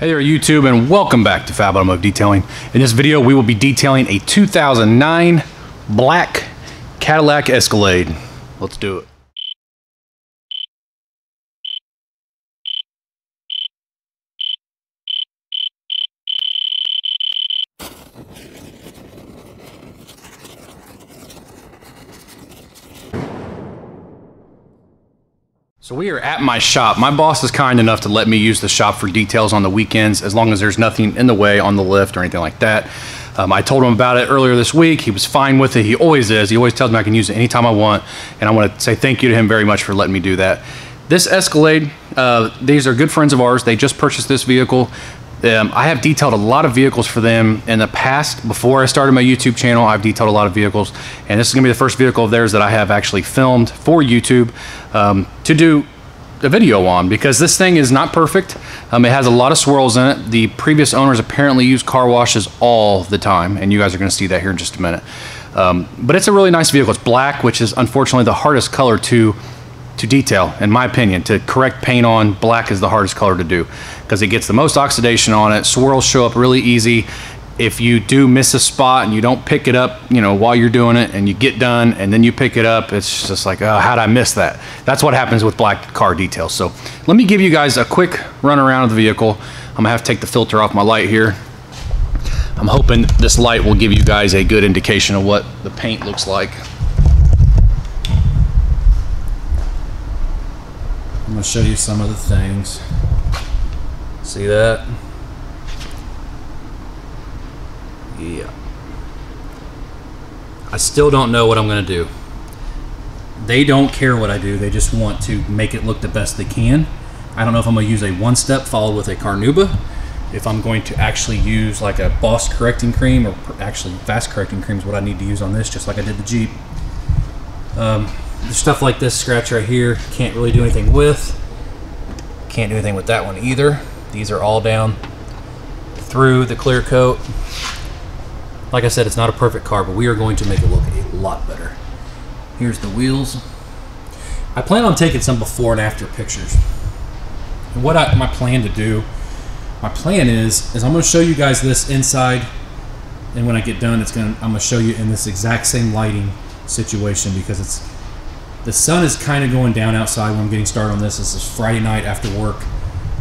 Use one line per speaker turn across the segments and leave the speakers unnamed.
Hey there YouTube, and welcome back to Fab Automotive Detailing. In this video we will be detailing a 2009 black Cadillac Escalade. Let's do it. So we are at my shop. My boss is kind enough to let me use the shop for details on the weekends as long as there's nothing in the way on the lift or anything like that. I told him about it earlier this week. He was fine with it. He always is. He always tells me I can use it anytime I want, and I want to say thank you to him very much for letting me do that. This Escalade, these are good friends of ours. They just purchased this vehicle. I have detailed a lot of vehicles for them in the past. Before I started my YouTube channel, I've detailed a lot of vehicles, and this is gonna be the first vehicle of theirs that I have actually filmed for YouTube to do a video on, because this thing is not perfect. It has a lot of swirls in it. The previous owners apparently use car washes all the time, and you guys are gonna see that here in just a minute. But it's a really nice vehicle. It's black, which is unfortunately the hardest color to detail, in my opinion. To correct paint on, black is the hardest color to do because it gets the most oxidation on it. Swirls show up really easy. If you do miss a spot and you don't pick it up, you know, while you're doing it, and you get done and then you pick it up, it's just like, oh, how'd I miss that? That's what happens with black car details. So let me give you guys a quick run around of the vehicle. I'm gonna have to take the filter off my light here. I'm hoping this light will give you guys a good indication of what the paint looks like. I'm going to show you some of the things. See that? Yeah. I still don't know what I'm going to do. They don't care what I do. They just want to make it look the best they can. I don't know if I'm going to use a one-step followed with a Carnauba, if I'm going to actually use like a Boss correcting cream, or actually Fast correcting cream is what I need to use on this, just like I did the Jeep. There's stuff like this scratch right here, can't really do anything with. Can't do anything with that one either. These are all down through the clear coat. Like I said, it's not a perfect car, but we are going to make it look a lot better. Here's the wheels. I plan on taking some before and after pictures. And what my plan to do, my plan is I'm going to show you guys this inside, and when I get done, I'm going to show you in this exact same lighting situation, because the sun is kind of going down outside when I'm getting started on this. This is Friday night after work.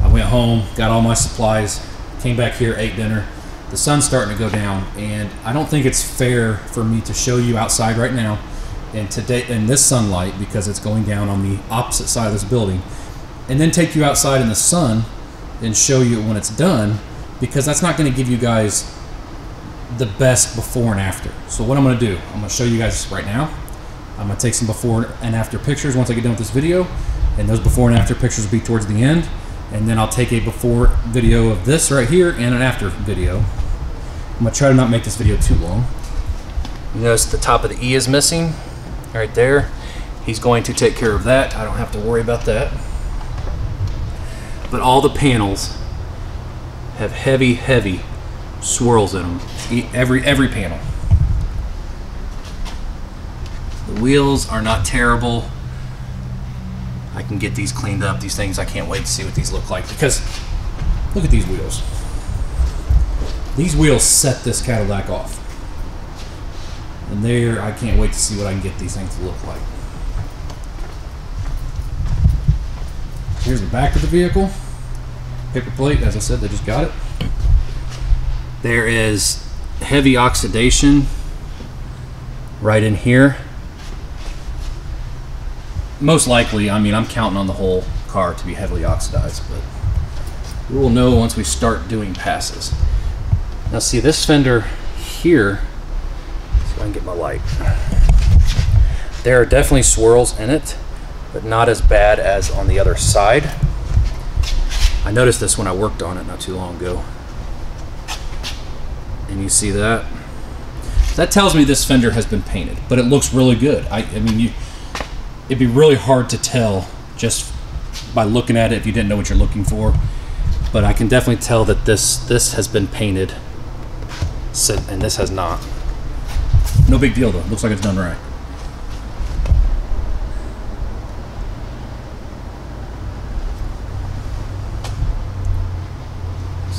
I went home, got all my supplies, came back here, ate dinner. The sun's starting to go down, and I don't think it's fair for me to show you outside right now and today in this sunlight, because it's going down on the opposite side of this building, and then take you outside in the sun and show you when it's done, because that's not going to give you guys the best before and after. So what I'm going to do, I'm going to show you guys right now. I'm going to take some before and after pictures once I get done with this video, and those before and after pictures will be towards the end, and then I'll take a before video of this right here and an after video. I'm going to try to not make this video too long. You notice the top of the E is missing right there. He's going to take care of that. I don't have to worry about that. But all the panels have heavy swirls in them. Every panel. The wheels are not terrible. I can get these cleaned up. These things, I can't wait to see what these look like, because look at these wheels. These wheels set this Cadillac off. And I can't wait to see what I can get these things to look like. Here's the back of the vehicle. Paper plate, as I said, they just got it. There is heavy oxidation right in here. Most likely, I mean, I'm counting on the whole car to be heavily oxidized, but we will know once we start doing passes. Now see this fender here, so I can get my light. There are definitely swirls in it, but not as bad as on the other side. I noticed this when I worked on it not too long ago. And you see that? That tells me this fender has been painted, but it looks really good. I mean, it'd be really hard to tell just by looking at it if you didn't know what you're looking for. But I can definitely tell that this has been painted, and this has not. No big deal though. Looks like it's done right.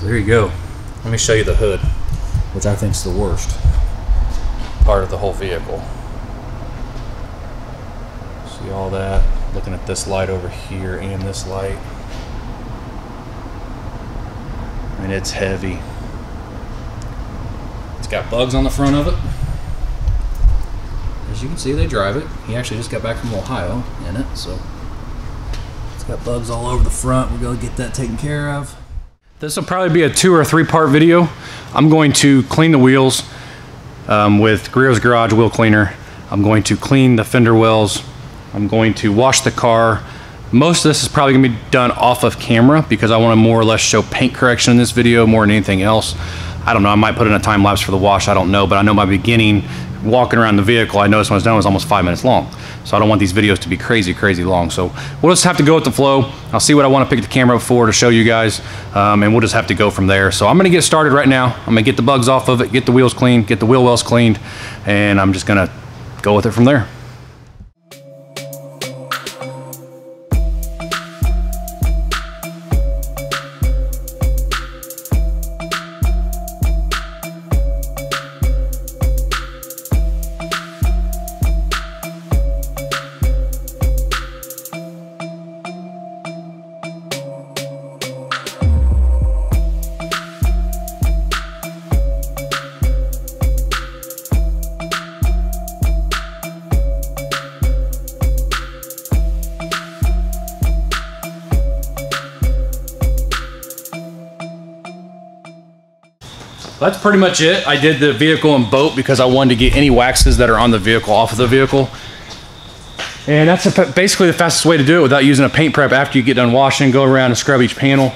So there you go. Let me show you the hood, which I think is the worst part of the whole vehicle. See all that? Looking at this light over here and this light. I mean, it's heavy. It's got bugs on the front of it. As you can see, they drive it. He actually just got back from Ohio in it, so it's got bugs all over the front. We're going to get that taken care of. This will probably be a 2 or 3 part video. I'm going to clean the wheels with Griot's Garage wheel cleaner. I'm going to clean the fender wells. I'm going to wash the car. Most of this is probably going to be done off of camera because I want to more or less show paint correction in this video more than anything else. I don't know, I might put in a time lapse for the wash, I don't know, but I know my beginning walking around the vehicle, I noticed when I was done, it was almost 5 minutes long. So I don't want these videos to be crazy long. So we'll just have to go with the flow. I'll see what I want to pick the camera up for to show you guys, and we'll just have to go from there. So I'm going to get started right now. I'm going to get the bugs off of it, get the wheels cleaned, get the wheel wells cleaned, and I'm just going to go with it from there. That's pretty much it. I did the vehicle and boat because I wanted to get any waxes that are on the vehicle off of the vehicle. And that's basically the fastest way to do it without using a paint prep after you get done washing. Go around and scrub each panel.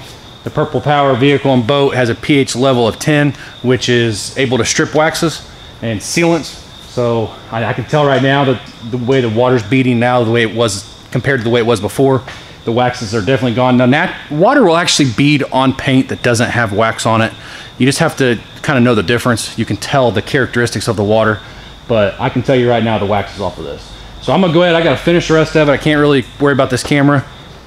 The Purple Power vehicle and boat has a pH level of 10, which is able to strip waxes and sealants. So I can tell right now that the way the water's beating now, the way it was compared to the way it was before, the waxes are definitely gone. Now, water will actually bead on paint that doesn't have wax on it. You just have to kind of know the difference. You can tell the characteristics of the water, but I can tell you right now the wax is off of this. So I'm gonna go ahead, I gotta finish the rest of it. I can't really worry about this camera.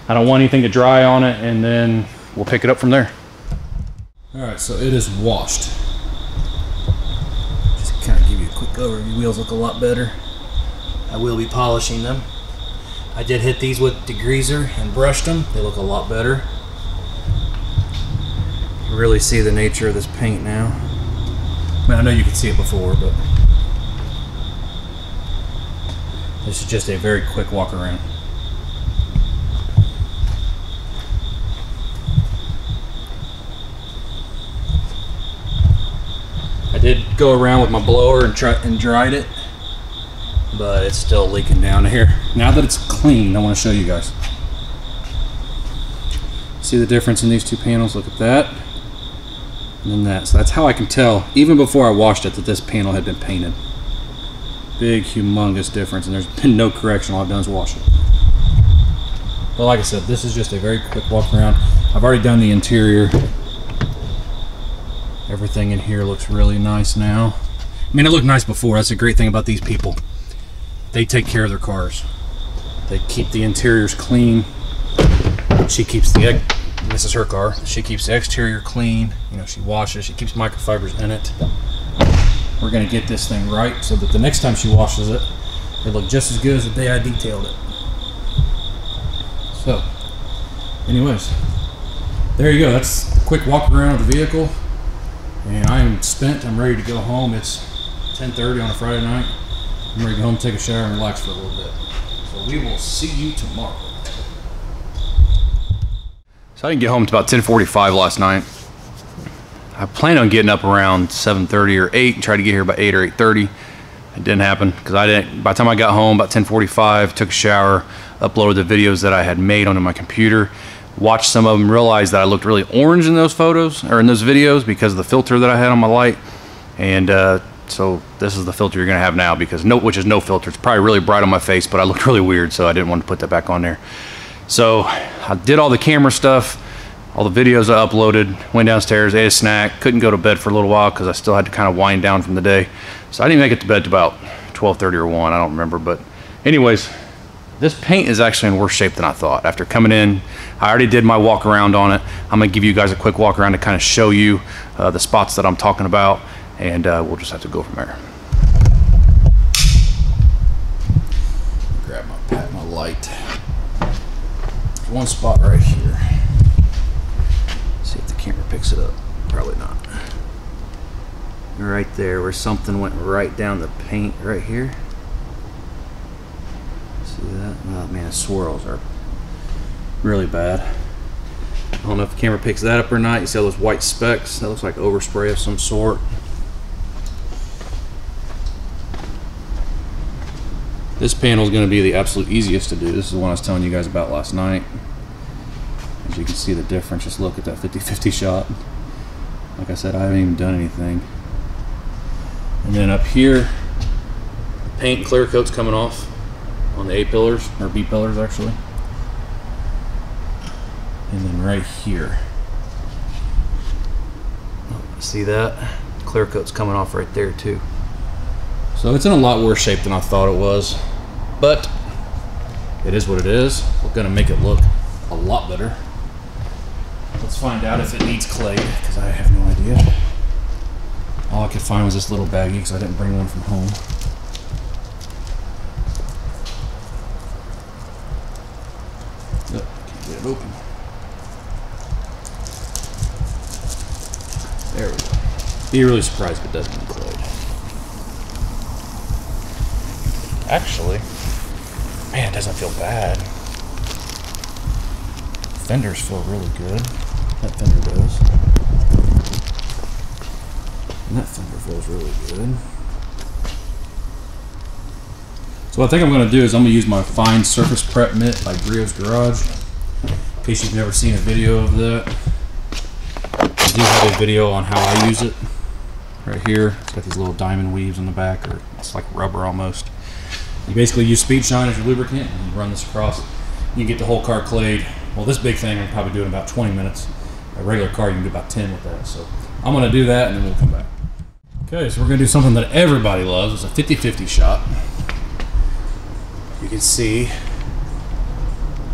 I don't want anything to dry on it, and then we'll pick it up from there. All right, so it is washed. Just kind of give you a quick overview. Wheels look a lot better. I will be polishing them. I did hit these with degreaser and brushed them. They look a lot better. You really see the nature of this paint now. I mean, I know you could see it before, but this is just a very quick walk around. I did go around with my blower and dried it, but it's still leaking down here. Now that it's clean, I want to show you guys. See the difference in these two panels? Look at that. And then that. So that's how I can tell, even before I washed it, that this panel had been painted. Big, humongous difference, and there's been no correction. All I've done is wash it. But like I said, this is just a very quick walk around. I've already done the interior. Everything in here looks really nice now. I mean, it looked nice before. That's a great thing about these people. They take care of their cars. They keep the interiors clean. She keeps the, this is her car. She keeps the exterior clean. You know, she washes, she keeps microfibers in it. We're gonna get this thing right so that the next time she washes it, it'll look just as good as the day I detailed it. So, anyways, there you go. That's a quick walk around of the vehicle. And I am spent. I'm ready to go home. It's 10:30 on a Friday night. I'm ready to go home, take a shower, and relax for a little bit. So we will see you tomorrow. So I didn't get home until about 10:45 last night. I planned on getting up around 7:30 or 8 and try to get here by 8 or 8:30. It didn't happen because I didn't. By the time I got home, about 10:45, took a shower, uploaded the videos that I had made onto my computer. Watched some of them, realized that I looked really orange in those photos or in those videos because of the filter that I had on my light. And so this is the filter you're gonna have now, because which is no filter. It's probably really bright on my face, but I looked really weird, so I didn't want to put that back on there. So I did all the camera stuff, all the videos I uploaded, went downstairs, ate a snack, couldn't go to bed for a little while because I still had to kind of wind down from the day. So I didn't make it to bed to about 12:30 or 1, I don't remember. But anyways, This paint is actually in worse shape than I thought. After coming in, I already did my walk around on it. I'm gonna give you guys a quick walk around to kind of show you the spots that I'm talking about, and we'll just have to go from there. Grab my light. One spot right here. See if the camera picks it up. Probably not. Right there where something went right down the paint right here. See that? Oh man, the swirls are really bad. I don't know if the camera picks that up or not. You see all those white specks? That looks like overspray of some sort. This panel is going to be the absolute easiest to do. This is the one I was telling you guys about last night. As you can see the difference, just look at that 50-50 shot. Like I said, I haven't even done anything. And then up here, the paint clear coat's coming off on the A pillars, or B pillars actually. And then right here, see that? Clear coat's coming off right there too. So it's in a lot worse shape than I thought it was, but it is what it is. We're gonna make it look a lot better. Let's find out if it needs clay, because I have no idea. All I could find was this little baggie, because I didn't bring one from home. Yep, can't get it open. There we go. Be really surprised if it doesn't need clay. Actually, man, it doesn't feel bad. Fenders feel really good. That fender does. And that fender feels really good. So what I think I'm going to do is I'm going to use my Fine Surface Prep Mitt by Griot's Garage. In case you've never seen a video of that, I do have a video on how I use it. Right here, it's got these little diamond weaves on the back, or it's like rubber almost. You basically use Speed Shine as your lubricant, and you run this across. You can get the whole car clayed. Well, this big thing I'm probably doing in about 20 minutes. A regular car, you can do about 10 with that. So I'm going to do that, and then we'll come back. Okay, so we're going to do something that everybody loves. It's a 50-50 shot. You can see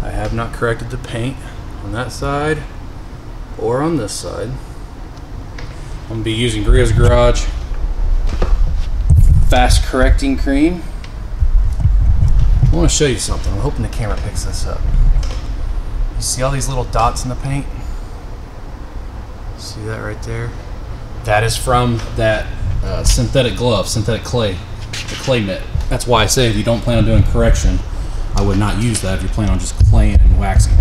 I have not corrected the paint on that side or on this side. I'm going to be using Griot's Garage Fast Correcting Cream. I want to show you something. I'm hoping the camera picks this up. You see all these little dots in the paint? See that right there? That is from that synthetic glove, synthetic clay, the clay mitt. That's why I say if you don't plan on doing correction, I would not use that if you plan on just claying and waxing.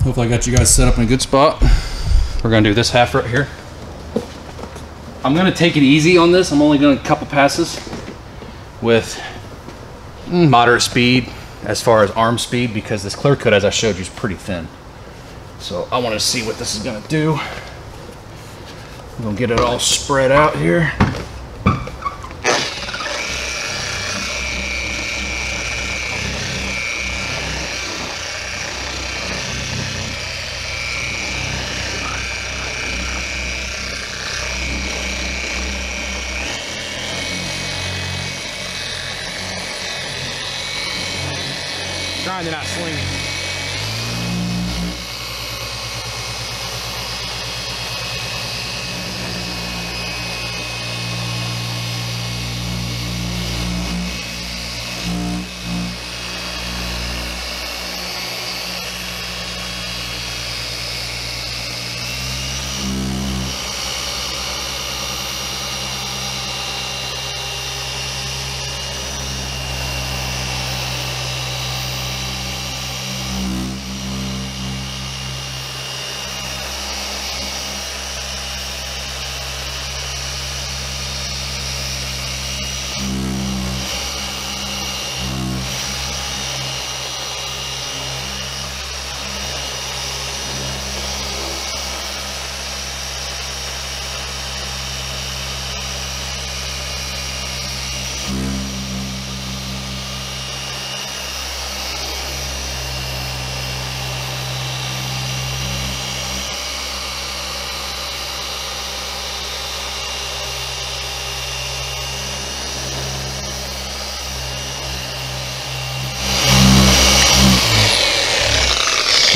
Hopefully I got you guys set up in a good spot. We're gonna do this half right here. I'm gonna take it easy on this. I'm only doing a couple passes with moderate speed as far as arm speed, because this clear coat, as I showed you, is pretty thin. So I want to see what this is going to do. I'm going to get it all spread out here. Trying to not swing it.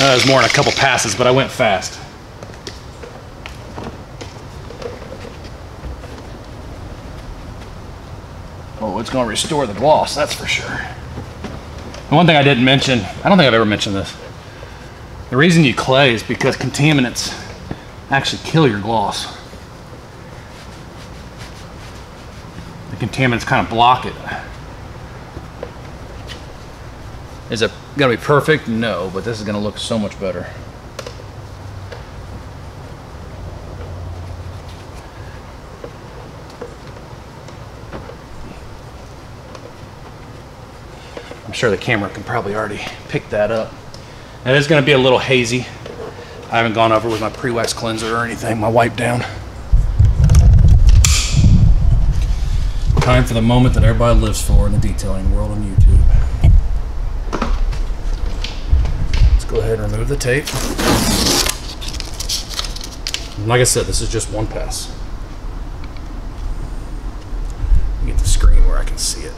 It was more than a couple passes, but I went fast. Oh, it's going to restore the gloss, that's for sure. And one thing I didn't mention, I don't think I've ever mentioned this. The reason you clay is because contaminants actually kill your gloss. The contaminants kind of block it. Is it gonna be perfect? No, but this is gonna look so much better. I'm sure the camera can probably already pick that up. It is gonna be a little hazy. I haven't gone over with my pre-wax cleanser or anything, my wipe down. Time for the moment that everybody lives for in the detailing world on YouTube. Go ahead and remove the tape. Like I said, this is just one pass. Get the screen where I can see it.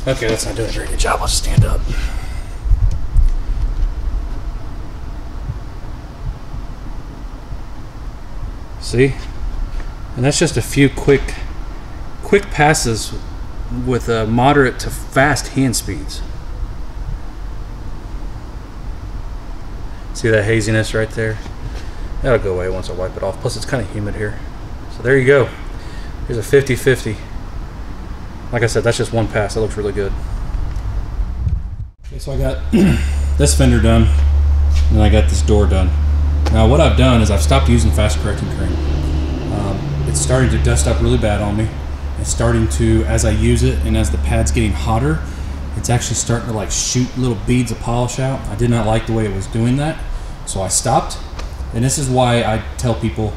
Okay, that's not doing a very good job. Let's stand up. See? And that's just a few quick passes with moderate to fast hand speeds. See that haziness right there? That'll go away once I wipe it off. Plus it's kind of humid here. So there you go. Here's a 50-50. Like I said, that's just one pass. That looks really good. Okay, so I got this fender done, and I got this door done. Now what I've done is I've stopped using fast correcting cream. It's starting to dust up really bad on me. It's starting to, as I use it and as the pad's getting hotter, it's actually starting to like shoot little beads of polish out. I did not like the way it was doing that, so I stopped. And this is why I tell people,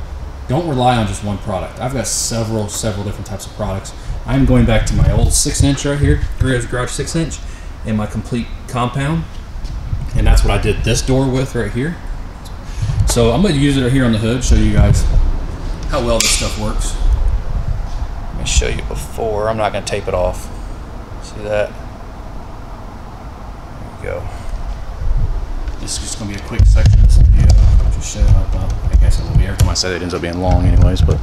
don't rely on just one product. I've got several different types of products. I'm going back to my old 6-inch right here, Garage 6-inch, and my complete compound. And that's what I did this door with right here. So I'm going to use it right here on the hood, show you guys how well this stuff works. Let me show you before. I'm not going to tape it off. See that? There we go. This is just going to be a quick section of this video. I'll just show you I guess it will be. Every time I say it ends up being long anyways, but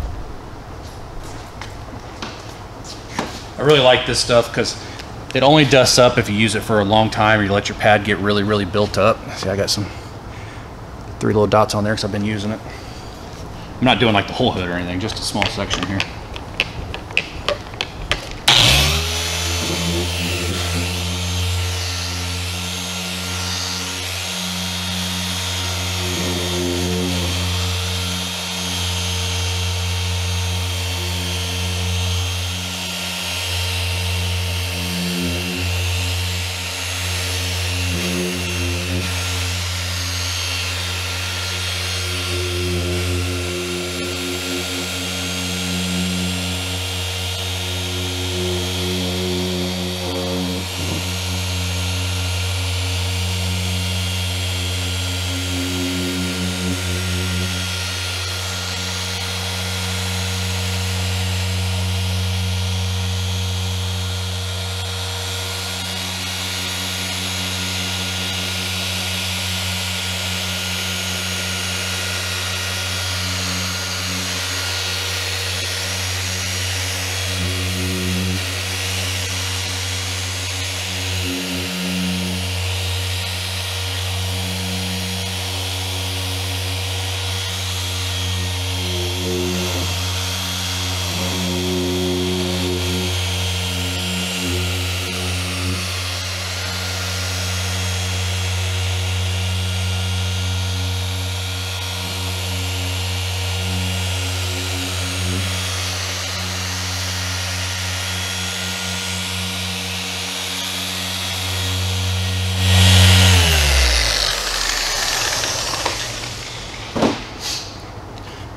I really like this stuff because it only dusts up if you use it for a long time or you let your pad get really built up. See, I got some 3 little dots on there because I've been using it. I'm not doing like the whole hood or anything, just a small section here.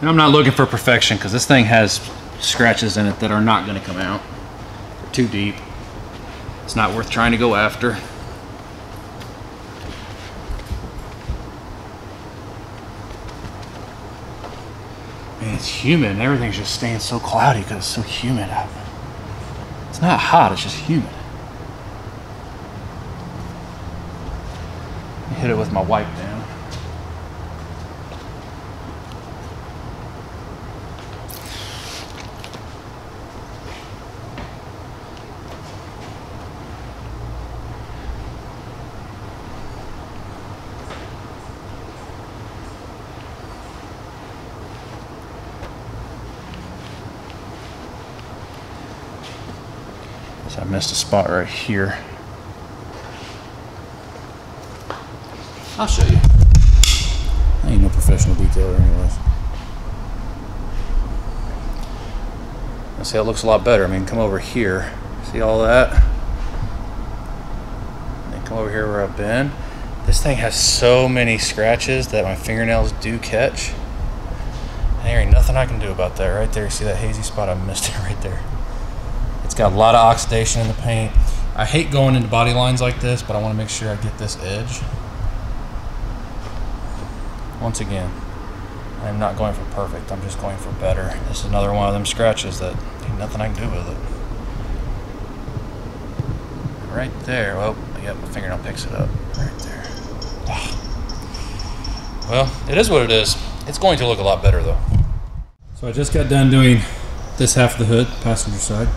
And I'm not looking for perfection because this thing has scratches in it that are not going to come out. They're too deep. It's not worth trying to go after. Man, it's humid and everything's just staying so cloudy because it's so humid out. It's not hot, it's just humid. Hit it with my wipe down. So I missed a spot right here. I'll show you. I ain't no professional detailer anyways. I see, it looks a lot better. I mean, come over here. See all that? And then come over here where I've been. This thing has so many scratches that my fingernails do catch. And there ain't nothing I can do about that right there. See that hazy spot? I missed it right there. It's got a lot of oxidation in the paint. I hate going into body lines like this, but I want to make sure I get this edge. Once again, I'm not going for perfect, I'm just going for better. This is another one of them scratches that ain't nothing I can do with it. Right there, well, yep, my fingernail picks it up. Right there. Well, it is what it is. It's going to look a lot better though. So I just got done doing this half of the hood, passenger side.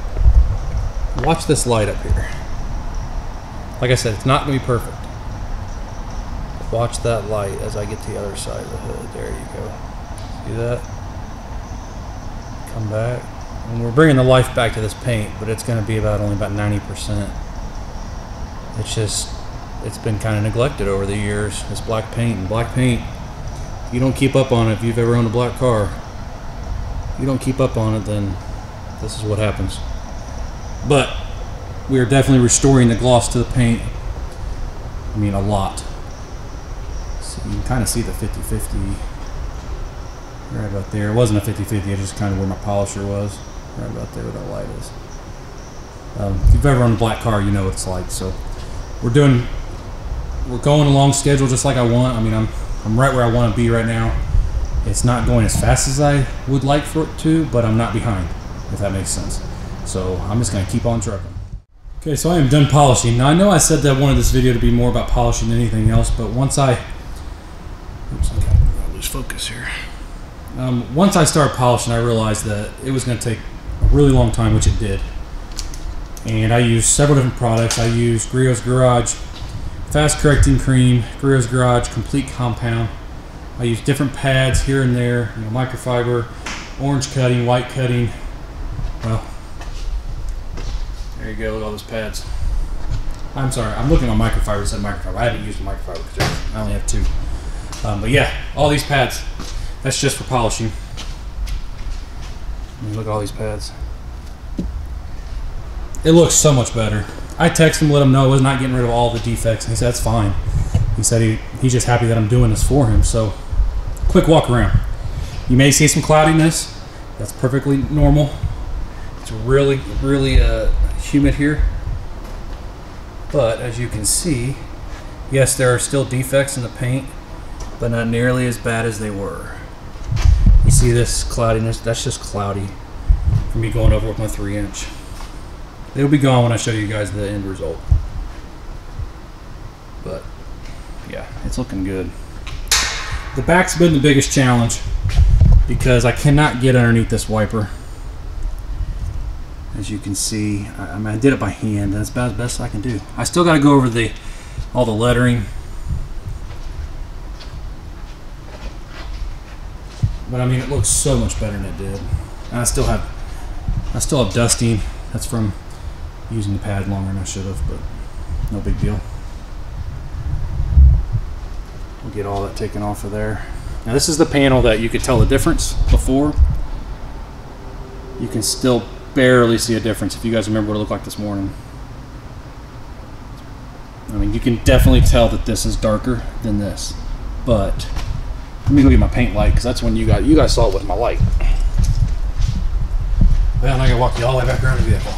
Watch this light up here. Like I said, it's not going to be perfect. Watch that light as I get to the other side of the hood. There you go. See that? Come back. And we're bringing the life back to this paint, but it's going to be only about 90%. It's been kind of neglected over the years, this black paint. And black paint, if you don't keep up on it, if you've ever owned a black car, if you don't keep up on it, then this is what happens. But we are definitely restoring the gloss to the paint. I mean, a lot. So you can kind of see the 50-50 right about there. It wasn't a 50-50, it's just kind of where my polisher was. Right about there where that light is. If you've ever owned a black car, you know what it's like. So we're going along schedule just like I want. I mean, I'm right where I want to be right now. It's not going as fast as I would like for it to, but I'm not behind, if that makes sense. So I'm just going to keep on trucking. Okay, so I am done polishing. Now I know I said that I wanted this video to be more about polishing than anything else, but once I lose focus here. Once I started polishing, I realized that it was going to take a really long time, which it did. And I used several different products. I used Griot's Garage Fast Correcting Cream, Griot's Garage Complete Compound. I used different pads here and there, you know, microfiber, orange cutting, white cutting. Well, there you go, look at all those pads. I'm sorry, I'm looking on microfiber instead of microfiber. I haven't used a microfiber because I only have two. But yeah, all these pads, that's just for polishing. I mean, look at all these pads. It looks so much better. I texted him, let him know I was not getting rid of all the defects, and he said that's fine. He said he's just happy that I'm doing this for him. So, quick walk around. You may see some cloudiness. That's perfectly normal. It's really, really humid here. But as you can see, yes, there are still defects in the paint, but not nearly as bad as they were. You see this cloudiness? That's just cloudy from me going over with my 3-inch. It'll be gone when I show you guys the end result. But yeah, it's looking good. The back's been the biggest challenge because I cannot get underneath this wiper. As you can see, I mean, I did it by hand. That's about as best I can do. I still got to go over all the lettering. But I mean, it looks so much better than it did. And I still have dusting. That's from using the pad longer than I should have, but no big deal. We'll get all that taken off of there. Now this is the panel that you could tell the difference before. You can still barely see a difference if you guys remember what it looked like this morning. I mean, you can definitely tell that this is darker than this, but let me go get my paint light because that's when you guys saw it with my light. Well, now I gotta walk you all the way back around the vehicle.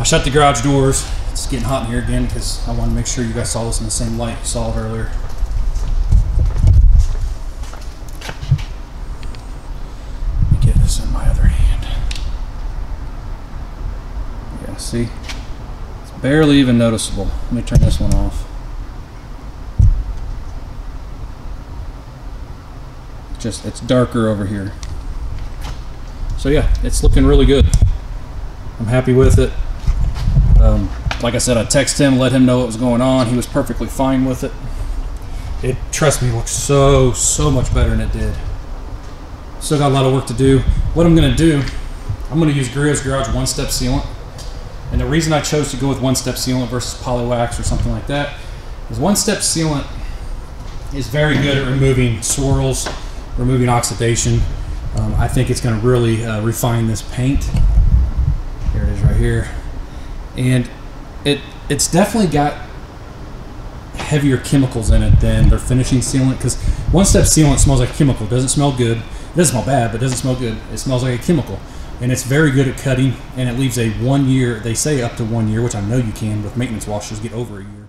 I shut the garage doors. It's getting hot in here again because I want to make sure you guys saw this in the same light you saw it earlier. See? It's barely even noticeable. Let me turn this one off. Just, it's darker over here. So yeah, it's looking really good. I'm happy with it. Like I said, I texted him, let him know what was going on. He was perfectly fine with it. It, trust me, looks so much better than it did. Still got a lot of work to do. What I'm gonna do, I'm gonna use Griot's Garage one-step sealant. And the reason I chose to go with one-step sealant versus Polywax or something like that is one-step sealant is very good at removing swirls, removing oxidation. I think it's gonna really refine this paint. Here it is right here. And it's definitely got heavier chemicals in it than their finishing sealant, because one-step sealant smells like a chemical. It doesn't smell good. It doesn't smell bad, but it doesn't smell good. It smells like a chemical. And it's very good at cutting, and it leaves a 1 year, they say up to 1 year, which I know you can with maintenance washes, get over a year.